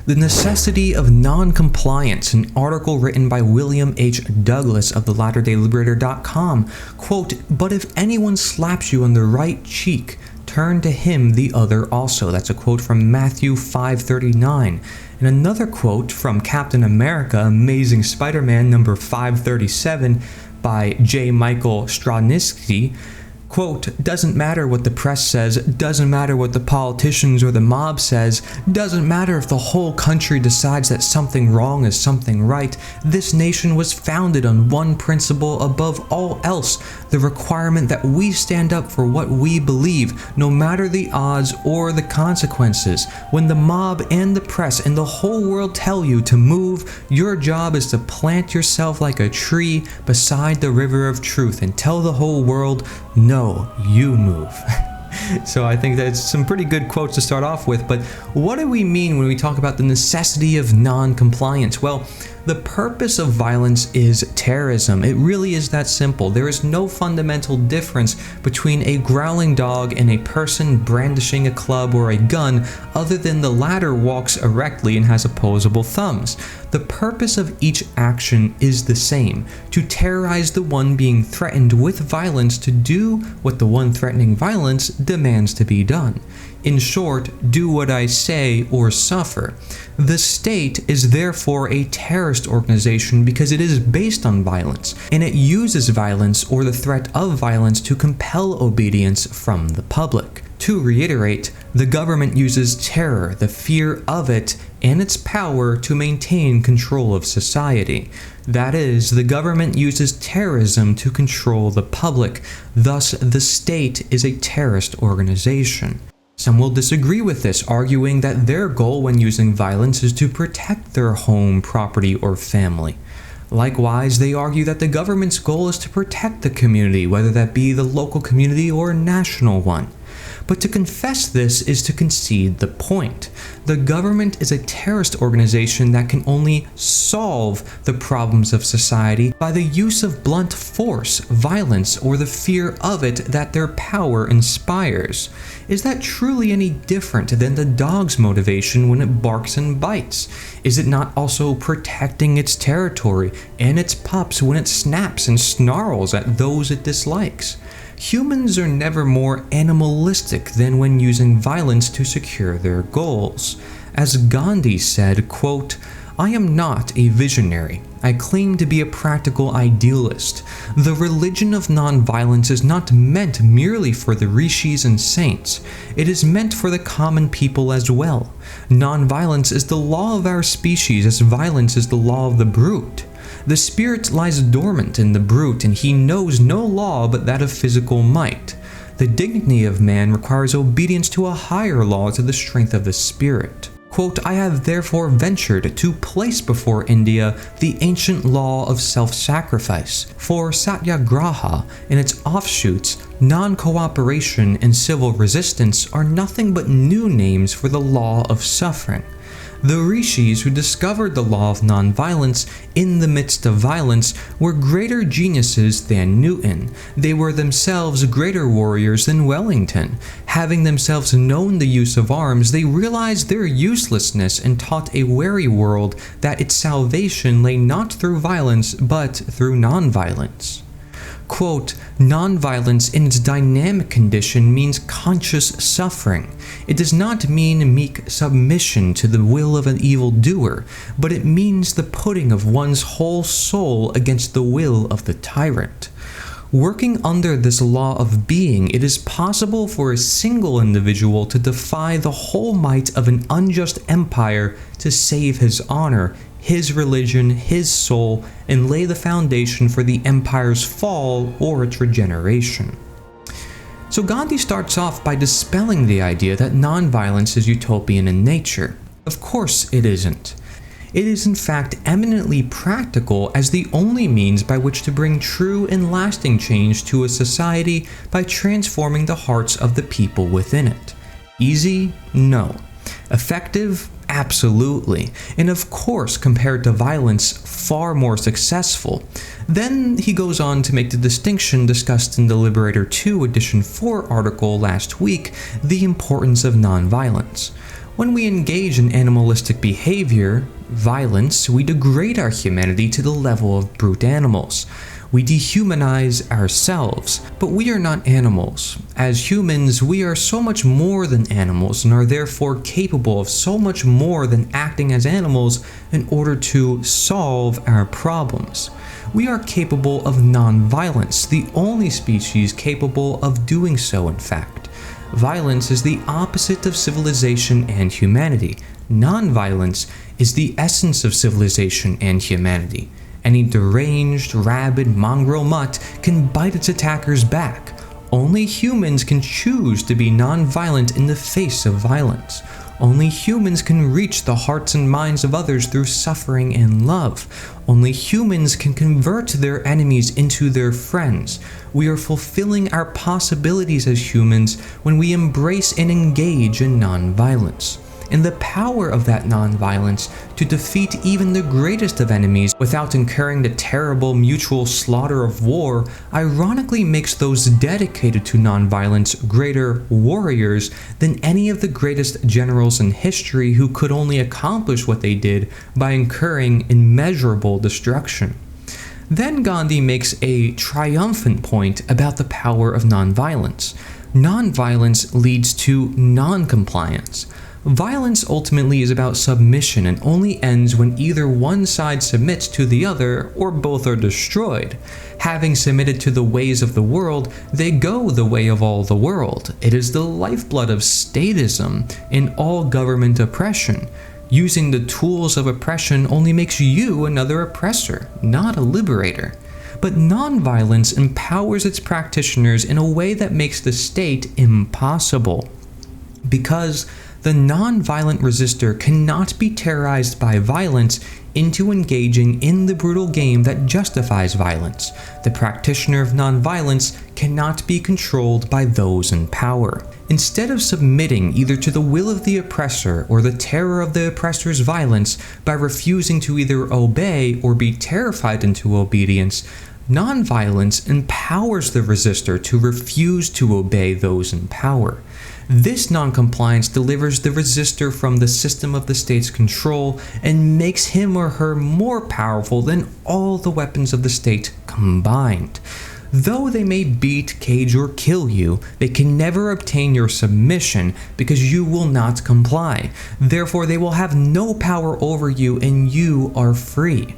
The Necessity of Noncompliance, an article written by William H. Douglas of the LatterdayLiberator.com. Quote, "But if anyone slaps you on the right cheek, turn to him the other also." That's a quote from Matthew 5:39. And another quote from Captain America, Amazing Spider-Man number 537 by J. Michael Straczynski. Quote, "Doesn't matter what the press says, doesn't matter what the politicians or the mob says, doesn't matter if the whole country decides that something wrong is something right. This nation was founded on one principle above all else, the requirement that we stand up for what we believe, no matter the odds or the consequences. When the mob and the press and the whole world tell you to move, your job is to plant yourself like a tree beside the river of truth and tell the whole world, no, you move." So I think that's some pretty good quotes to start off with, but what do we mean when we talk about the necessity of non-compliance? Well, the purpose of violence is terrorism. It really is that simple. There is no fundamental difference between a growling dog and a person brandishing a club or a gun, other than the latter walks erectly and has opposable thumbs. The purpose of each action is the same: to terrorize the one being threatened with violence to do what the one threatening violence demands to be done. In short, do what I say or suffer. The state is therefore a terrorist organization because it is based on violence, and it uses violence or the threat of violence to compel obedience from the public. To reiterate, the government uses terror, the fear of it, and its power to maintain control of society. That is, the government uses terrorism to control the public. Thus, the state is a terrorist organization. Some will disagree with this, arguing that their goal when using violence is to protect their home, property, or family. Likewise, they argue that the government's goal is to protect the community, whether that be the local community or national one. But to confess this is to concede the point. The government is a terrorist organization that can only solve the problems of society by the use of blunt force, violence, or the fear of it that their power inspires. Is that truly any different than the dog's motivation when it barks and bites? Is it not also protecting its territory and its pups when it snaps and snarls at those it dislikes? Humans are never more animalistic than when using violence to secure their goals. As Gandhi said, quote, "I am not a visionary. I claim to be a practical idealist. The religion of nonviolence is not meant merely for the rishis and saints. It is meant for the common people as well. Nonviolence is the law of our species as violence is the law of the brute. The spirit lies dormant in the brute, and he knows no law but that of physical might. The dignity of man requires obedience to a higher law to the strength of the spirit." Quote, "I have therefore ventured to place before India the ancient law of self-sacrifice. For satyagraha and its offshoots, non-cooperation and civil resistance are nothing but new names for the law of suffering. The rishis who discovered the law of nonviolence in the midst of violence were greater geniuses than Newton. They were themselves greater warriors than Wellington. Having themselves known the use of arms, they realized their uselessness and taught a wary world that its salvation lay not through violence but through nonviolence." Quote, "Nonviolence in its dynamic condition means conscious suffering. It does not mean meek submission to the will of an evildoer, but it means the putting of one's whole soul against the will of the tyrant. Working under this law of being, it is possible for a single individual to defy the whole might of an unjust empire to save his honor, his religion, his soul, and lay the foundation for the empire's fall or its regeneration." So Gandhi starts off by dispelling the idea that nonviolence is utopian in nature. Of course it isn't. It is in fact eminently practical as the only means by which to bring true and lasting change to a society by transforming the hearts of the people within it. Easy? No. Effective? Absolutely. And of course, compared to violence, far more successful. Then he goes on to make the distinction discussed in the Liberator 2 Edition 4 article last week, the importance of nonviolence. When we engage in animalistic behavior, violence, we degrade our humanity to the level of brute animals. We dehumanize ourselves, but we are not animals. As humans, we are so much more than animals and are therefore capable of so much more than acting as animals in order to solve our problems. We are capable of nonviolence, the only species capable of doing so, in fact. Violence is the opposite of civilization and humanity. Nonviolence is the essence of civilization and humanity. Any deranged, rabid, mongrel mutt can bite its attackers back. Only humans can choose to be non-violent in the face of violence. Only humans can reach the hearts and minds of others through suffering and love. Only humans can convert their enemies into their friends. We are fulfilling our possibilities as humans when we embrace and engage in non-violence. And the power of that non-violence to defeat even the greatest of enemies without incurring the terrible mutual slaughter of war ironically makes those dedicated to non-violence greater warriors than any of the greatest generals in history who could only accomplish what they did by incurring immeasurable destruction. Then Gandhi makes a triumphant point about the power of non-violence. Non-violence leads to non-compliance. Violence ultimately is about submission and only ends when either one side submits to the other or both are destroyed. Having submitted to the ways of the world, they go the way of all the world. It is the lifeblood of statism in all government oppression. Using the tools of oppression only makes you another oppressor, not a liberator. But nonviolence empowers its practitioners in a way that makes the state impossible. Because the non-violent resistor cannot be terrorized by violence into engaging in the brutal game that justifies violence. The practitioner of non-violence cannot be controlled by those in power. Instead of submitting either to the will of the oppressor or the terror of the oppressor's violence by refusing to either obey or be terrified into obedience, non-violence empowers the resistor to refuse to obey those in power. This non-compliance delivers the resistor from the system of the state's control and makes him or her more powerful than all the weapons of the state combined. Though they may beat, cage, or kill you, they can never obtain your submission because you will not comply. Therefore, they will have no power over you and you are free.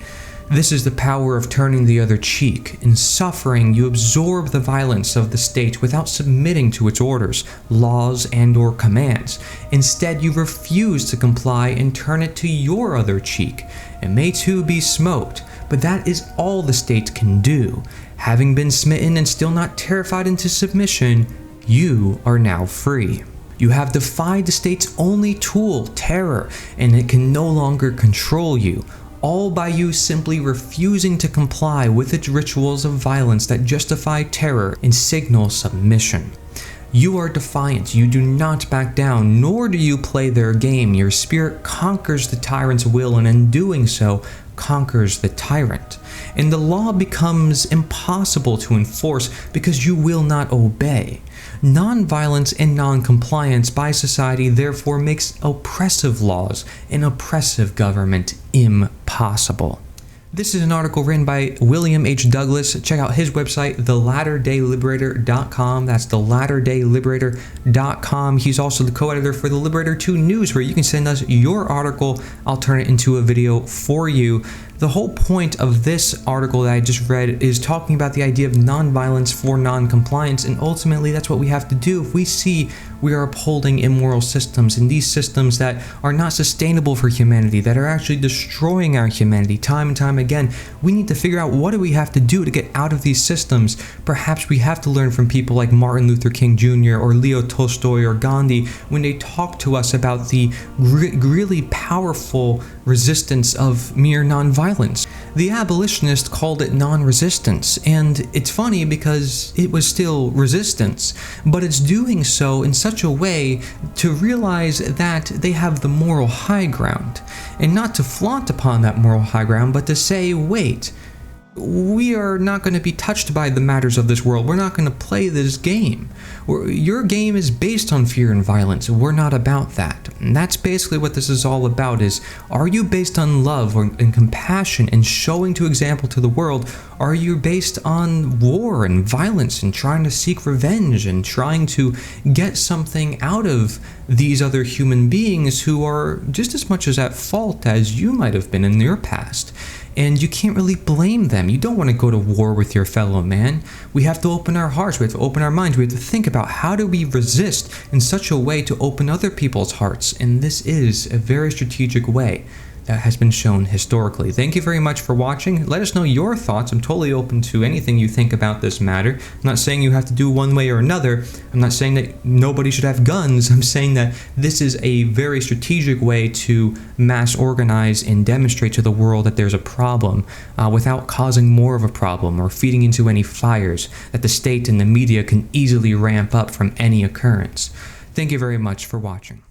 This is the power of turning the other cheek. In suffering, you absorb the violence of the state without submitting to its orders, laws, and/or commands. Instead, you refuse to comply and turn it to your other cheek. It may too be smote, but that is all the state can do. Having been smitten and still not terrified into submission, you are now free. You have defied the state's only tool, terror, and it can no longer control you. All by you simply refusing to comply with its rituals of violence that justify terror and signal submission. You are defiant, you do not back down, nor do you play their game. Your spirit conquers the tyrant's will and in doing so, conquers the tyrant. And the law becomes impossible to enforce because you will not obey. Non-violence and non-compliance by society therefore makes oppressive laws and oppressive government impossible. This is an article written by William H. Douglas. Check out his website, thelatterdayLiberator.com. That's thelatterdayLiberator.com. He's also the co-editor for the Liberator 2 News, where you can send us your article. I'll turn it into a video for you. The whole point of this article that I just read is talking about the idea of nonviolence for non-compliance, and ultimately that's what we have to do if we see we are upholding immoral systems and these systems that are not sustainable for humanity, that are actually destroying our humanity time and time again. We need to figure out what do we have to do to get out of these systems. Perhaps we have to learn from people like Martin Luther King Jr. or Leo Tolstoy or Gandhi when they talk to us about the really powerful resistance of mere nonviolence. The abolitionists called it non-resistance, and it's funny because it was still resistance, but it's doing so in such a way to realize that they have the moral high ground, and not to flaunt upon that moral high ground, but to say, wait, we are not going to be touched by the matters of this world. We're not going to play this game. Your game is based on fear and violence. We're not about that. And that's basically what this is all about, is, are you based on love and compassion and showing to example to the world? Are you based on war and violence and trying to seek revenge and trying to get something out of these other human beings who are just as much as at fault as you might have been in your past? And you can't really blame them. You don't want to go to war with your fellow man. We have to open our hearts. We have to open our minds. We have to think about how do we resist in such a way to open other people's hearts. And this is a very strategic way that has been shown historically. Thank you very much for watching. Let us know your thoughts. I'm totally open to anything you think about this matter. I'm not saying you have to do one way or another. I'm not saying that nobody should have guns. I'm saying that this is a very strategic way to mass organize and demonstrate to the world that there's a problem without causing more of a problem or feeding into any fires that the state and the media can easily ramp up from any occurrence. Thank you very much for watching.